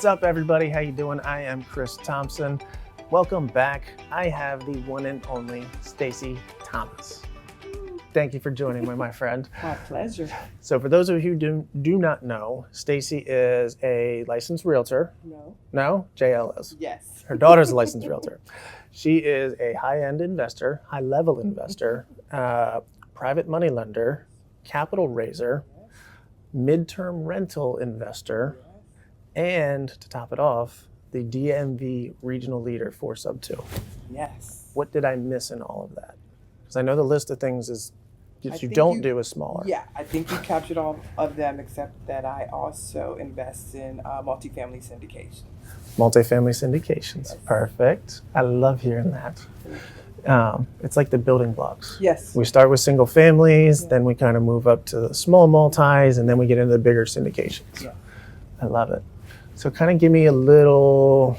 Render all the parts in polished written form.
What's up, everybody? How you doing? I am Chris Thompson. Welcome back. I have the one and only Stacey Thomas. Thank you for joining me, my friend. My pleasure. So for those of you who do not know, Stacey is a licensed realtor. No. No? JL is. Yes. Her daughter's a licensed realtor. She is a high-end investor, high-level investor, private money lender, capital raiser, midterm rental investor, and to top it off, the DMV Regional Leader for Subto. Yes. What did I miss in all of that? Because I know the list of things is that you think don't do is smaller. Yeah, I think you captured all of them, except that I also invest in multifamily syndication. Multifamily syndications. Yes. Perfect. I love hearing that. It's like the building blocks. Yes. We start with single families, then we kind of move up to the small multis, and then we get into the bigger syndications. Yeah. I love it. So kind of give me a little,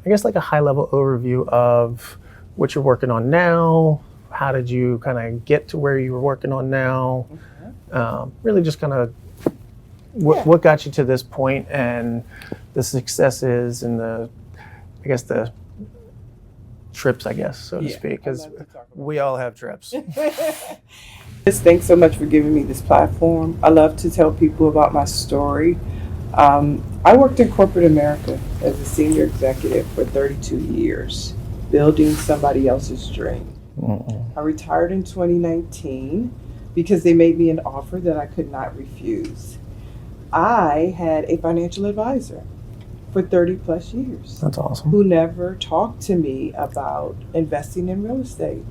I guess like a high level overview of what you're working on now. How did you kind of get to where you were working on now? Okay. Really just kind of what got you to this point and the successes and the trips, so to speak, because we all have trips. Just thanks so much for giving me this platform. I love to tell people about my story. I worked in corporate America as a senior executive for 32 years, building somebody else's dream. I retired in 2019 because they made me an offer that I could not refuse. I had a financial advisor for 30 plus years. That's awesome. Who never talked to me about investing in real estate.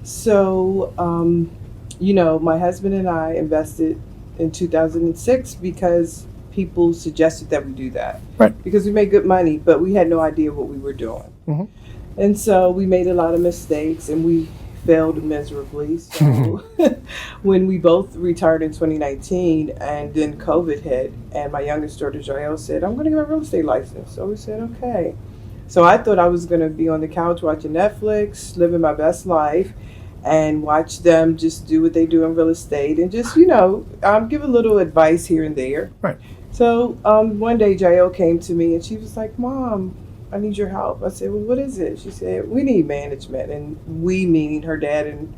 So, my husband and I invested in 2006 because people suggested that we do that. Right. Because we made good money, but we had no idea what we were doing. Mm-hmm. And so we made a lot of mistakes and we failed miserably. So when we both retired in 2019 and then COVID hit and my youngest daughter, Jael, said, I'm going to get my real estate license. So we said, okay. So I thought I was going to be on the couch watching Netflix, living my best life, and watch them just do what they do in real estate and just, give a little advice here and there. Right. So one day Jael came to me and she was like, Mom, I need your help. I said, well, what is it? She said, we need management. And we, meaning her dad and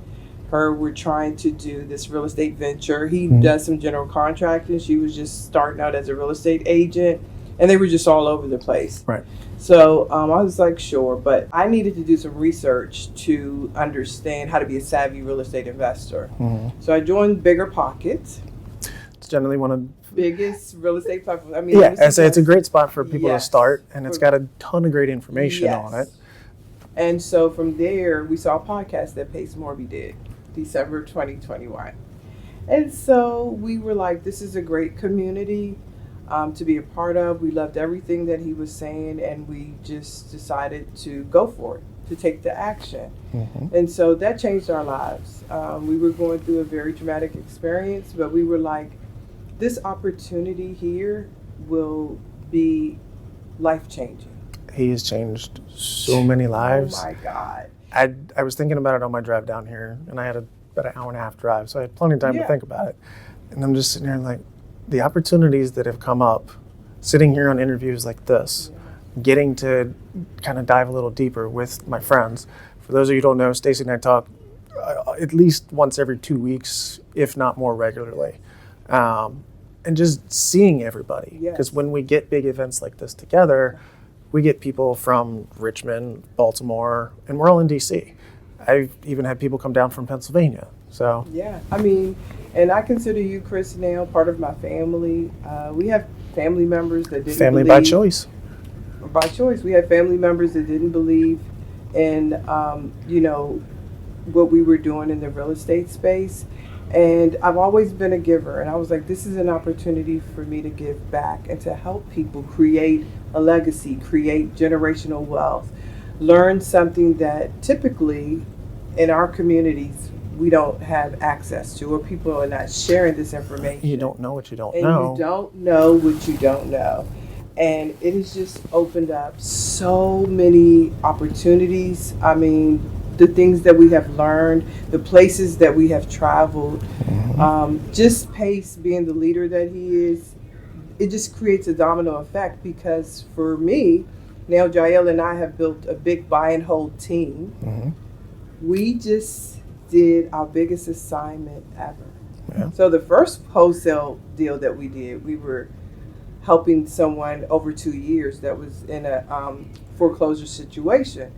her, were trying to do this real estate venture. He does some general contracting. She was just starting out as a real estate agent. And they were just all over the place. Right. So I was like, sure. But I needed to do some research to understand how to be a savvy real estate investor. Mm-hmm. So I joined Bigger Pockets. It's generally one of biggest real estate platforms. It's a great spot for people to start, and it's got a ton of great information on it. And so from there, we saw a podcast that Pace Morby did, December 2021. And so we were like, this is a great community to be a part of. We loved everything that he was saying, and we just decided to go for it, to take the action. Mm-hmm. And so that changed our lives. We were going through a very traumatic experience, but we were like, this opportunity here will be life-changing. He has changed so many lives. Oh my God. I was thinking about it on my drive down here, and I had about an hour and a half drive, so I had plenty of time to think about it. And I'm just sitting here like, the opportunities that have come up, sitting here on interviews like this, getting to kind of dive a little deeper with my friends. For those of you who don't know, Stacey and I talk at least once every 2 weeks, if not more regularly. And just seeing everybody. Because when we get big events like this together, we get people from Richmond, Baltimore, and we're all in DC. I've even had people come down from Pennsylvania. So yeah, and I consider you, Chris, now part of my family. We have family members that didn't family believe. by choice. By choice. We had family members that didn't believe in, what we were doing in the real estate space. And I've always been a giver. And I was like, this is an opportunity for me to give back and to help people create a legacy, create generational wealth, learn something that typically in our communities we don't have access to, or people are not sharing this information. You don't know what you don't know. And you don't know what you don't know. And it has just opened up so many opportunities. The things that we have learned, the places that we have traveled, just Pace being the leader that he is, it just creates a domino effect, because for me, now Jael and I have built a big buy and hold team. Mm-hmm. We just did our biggest assignment ever. Yeah. So the first wholesale deal that we did, we were helping someone over 2 years that was in a foreclosure situation.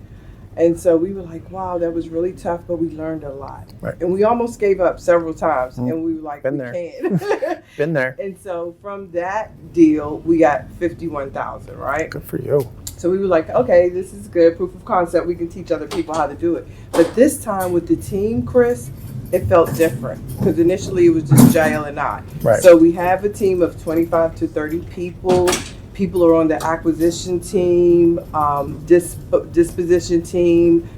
And so we were like, wow, that was really tough, but we learned a lot. Right. And we almost gave up several times. Mm-hmm. And we were like, Been we there. can't. Been there. And so from that deal, we got $51,000, right? Good for you. So we were like, okay, this is good, proof of concept. We can teach other people how to do it. But this time with the team, Chris, it felt different, because initially it was just Jael and I. Right. So we have a team of 25 to 30 people. People are on the acquisition team, disposition team,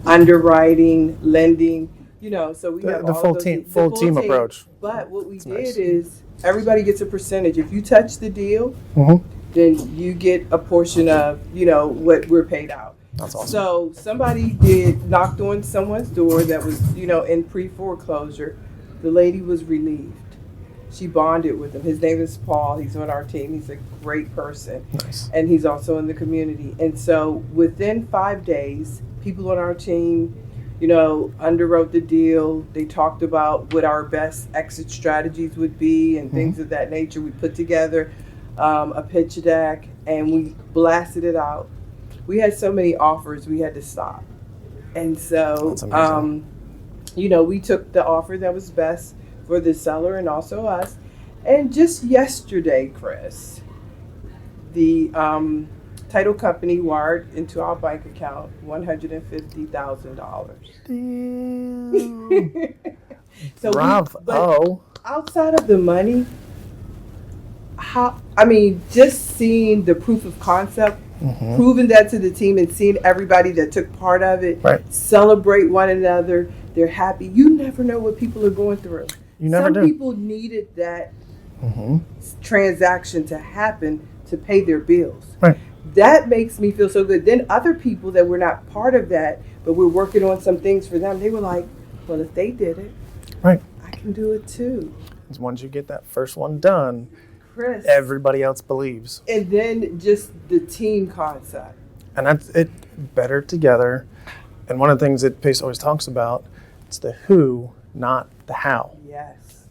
underwriting, lending. You know, so we have The all full those, team, the full team approach. But what we did nice. is everybody gets a percentage. If you touch the deal, Mm-hmm. then you get a portion of, you know, what we're paid out. That's awesome. So somebody knocked on someone's door that was, you know, in pre-foreclosure. The lady was relieved. She bonded with him. His name is Paul. He's on our team. He's a great person. Nice. And he's also in the community. And so within 5 days, people on our team, you know, underwrote the deal. They talked about what our best exit strategies would be and things of that nature. We put together a pitch deck and we blasted it out. We had so many offers, we had to stop. And so, you know, we took the offer that was best for the seller and also us. And just yesterday, Chris, the title company wired into our bank account $150,000. Damn. So Bravo. outside of the money, just seeing the proof of concept, Mm-hmm. proving that to the team and seeing everybody that took part of it celebrate one another, they're happy. You never know what people are going through. You never do. Some people needed that Mm-hmm. transaction to happen to pay their bills. Right. That makes me feel so good. Then other people that were not part of that, but we're working on some things for them, they were like, well, if they did it, Right. I can do it too. Because once you get that first one done, Chris. everybody else believes. And then just the team concept. And that's it, better together. And one of the things that Pace always talks about, it's the who, not the how. Yes.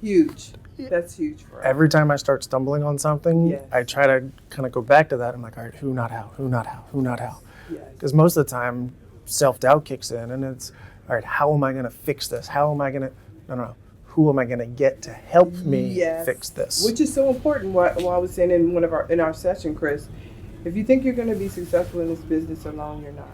Huge. That's huge for us. Every time I start stumbling on something, Yes. I try to kind of go back to that. I'm like, all right, who, not how, who, not how, who, not how. Yes. Because most of the time, self-doubt kicks in and it's, all right, how am I going to fix this? How am I going to, no. Who am I going to get to help me fix this? Which is so important. What I was saying in our session, Chris, if you think you're going to be successful in this business alone, you're not.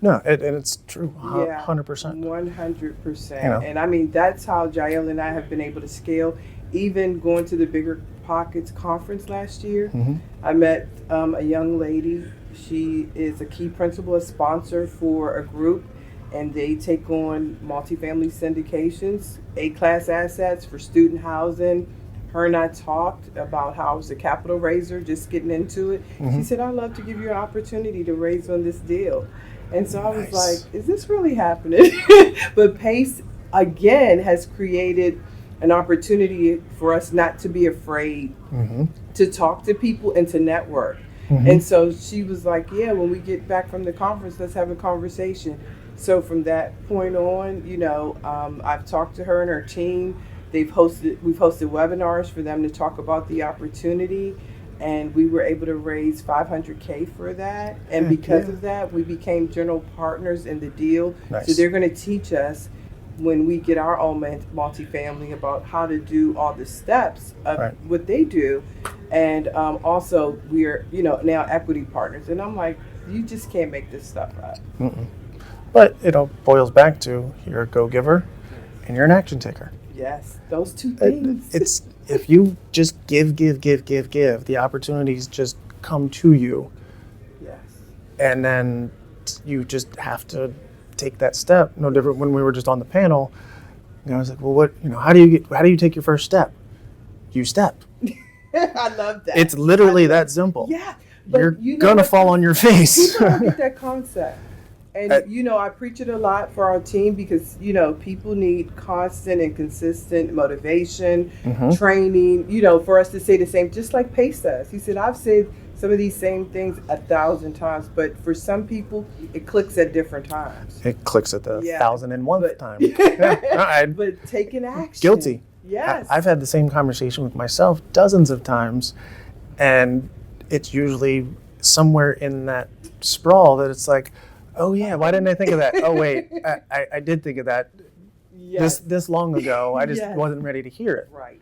No, and it's true, 100%. 100%. You know. And I mean, that's how Jael and I have been able to scale. Even going to the Bigger Pockets conference last year, Mm-hmm. I met a young lady. She is a key principal, a sponsor for a group, and they take on multifamily syndications, A-class assets for student housing. Her and I talked about how I was a capital raiser, just getting into it. Mm-hmm. She said, I'd love to give you an opportunity to raise on this deal. And so I was Nice. like, is this really happening? But PACE, again, has created an opportunity for us not to be afraid Mm-hmm. to talk to people and to network. Mm-hmm. And so she was like, yeah, when we get back from the conference, let's have a conversation. So from that point on, you know, I've talked to her and her team. We've hosted webinars for them to talk about the opportunity, and we were able to raise $500K for that. And because of that, we became general partners in the deal. Nice. So they're going to teach us when we get our own multifamily about how to do all the steps of what they do. And also we're, you know, now equity partners. And I'm like, you just can't make this stuff up. Mm-mm. But it all boils back to you're a go-giver and you're an action taker. Yes, those two things. It's if you just give, the opportunities just come to you. Yes. And then you just have to take that step. No different when we were just on the panel. You know, I was like, well, how do you take your first step? You step. I love that. It's literally that simple. Yeah. But You're you know gonna what? fall on your face. People don't get that concept. And, I preach it a lot for our team because, people need constant and consistent motivation, training, for us to say the same, just like Pace does. He said, I've said some of these same things 1,000 times, but for some people, it clicks at different times. It clicks at the 1,001th time. But taking action. Guilty. Yes. I've had the same conversation with myself dozens of times, and it's usually somewhere in that sprawl that it's like, oh yeah, why didn't I think of that? Oh wait, I did think of that this long ago. I just wasn't ready to hear it. Right,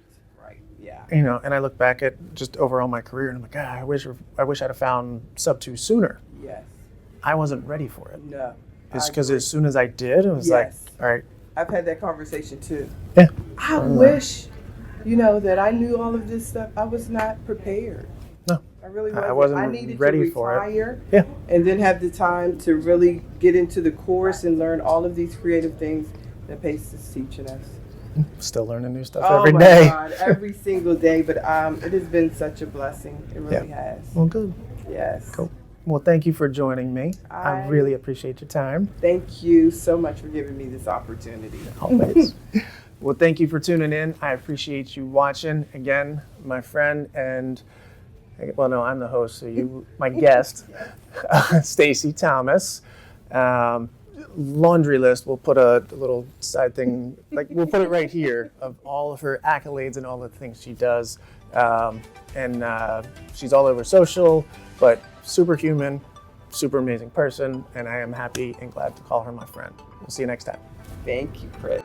yeah. And I look back at just overall my career and I'm like, I wish I'd have found Subto sooner. Yes. I wasn't ready for it. No. It's because as soon as I did, it was like, all right. I've had that conversation too. Yeah. I wish, that I knew all of this stuff. I was not prepared. No. I really wasn't. I wasn't I needed ready to for retire it. And then have the time to really get into the course and learn all of these creative things that Pace is teaching us. Still learning new stuff every every day. God, every single day. But it has been such a blessing. It really has. Well, good. Yes. Cool. Well, thank you for joining me. I really appreciate your time. Thank you so much for giving me this opportunity. Always. Well, thank you for tuning in. I appreciate you watching. Again, my friend and, well, no, I'm the host, so you, my guest, Stacey Thomas. Laundry list, we'll put a little side thing, we'll put it right here of all of her accolades and all the things she does. And she's all over social, but superhuman, super amazing person, and I am happy and glad to call her my friend. We'll see you next time. Thank you, Chris.